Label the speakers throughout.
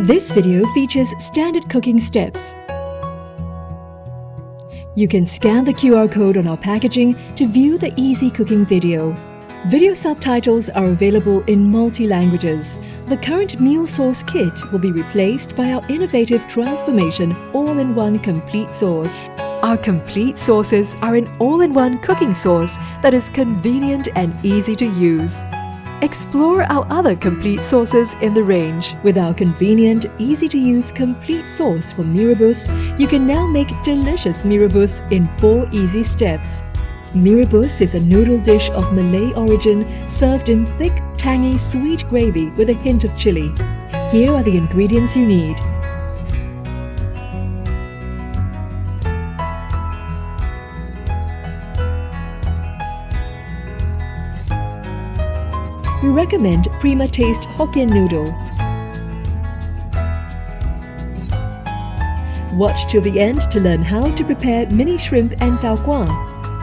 Speaker 1: This video features standard cooking steps. You can scan the QR code on our packaging to view the easy cooking video. Video subtitles are available in multi-languages. The current meal sauce kit will be replaced by our innovative transformation all-in-one complete sauce. Our complete sauces are an all-in-one cooking sauce that is convenient and easy to use. Explore our other complete sauces in the range. With our convenient, easy-to-use complete sauce for Mee Rebus, you can now make delicious Mee Rebus in 4 easy steps. Mee Rebus is a noodle dish of Malay origin served in thick, tangy, sweet gravy with a hint of chili. Here are the ingredients you need. We recommend Prima Taste Hokkien noodle. Watch till the end to learn how to prepare mini shrimp and tau kwa.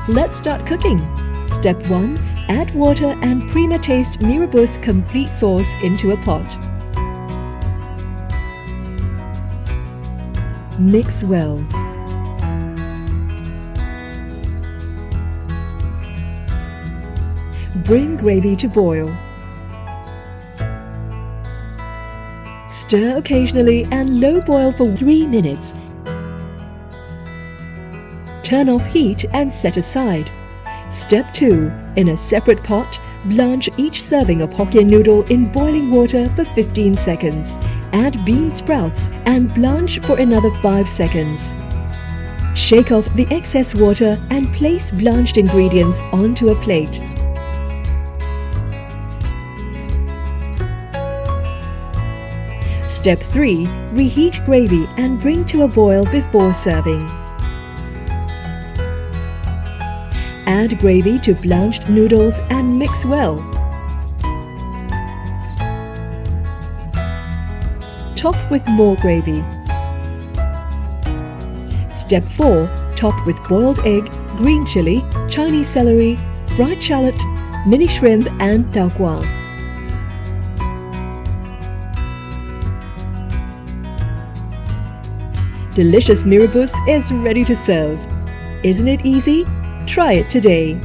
Speaker 1: Let's start cooking. Step 1. Add water and Prima Taste Mee Rebus complete sauce into a pot. Mix well. Bring gravy to boil. Stir occasionally and low boil for 3 minutes. Turn off heat and set aside. Step 2. In a separate pot, blanch each serving of Hokkien noodle in boiling water for 15 seconds. Add bean sprouts and blanch for another 5 seconds. Shake off the excess water and place blanched ingredients onto a plate. Step 3. Reheat gravy and bring to a boil before serving. Add gravy to blanched noodles and mix well. Top with more gravy. Step 4. Top with boiled egg, green chili, Chinese celery, fried shallot, mini shrimp and tau kwa. Delicious Mee Rebus is ready to serve. Isn't it easy? Try it today.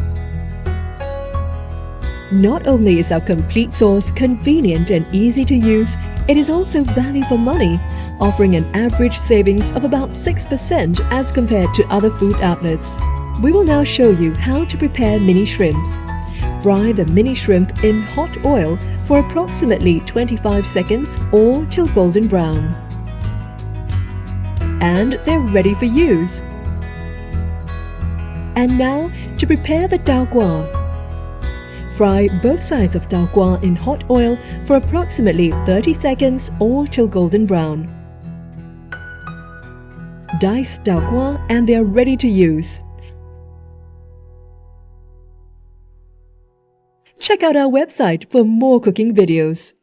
Speaker 1: Not only is our complete sauce convenient and easy to use, it is also value for money, offering an average savings of about 6% as compared to other food outlets. We will now show you how to prepare mini shrimps. Fry the mini shrimp in hot oil for approximately 25 seconds or till golden brown. And they're ready for use. And now to prepare the tau kwa. Fry both sides of tau kwa in hot oil for approximately 30 seconds or till golden brown. Dice tau kwa and they are ready to use. Check out our website for more cooking videos.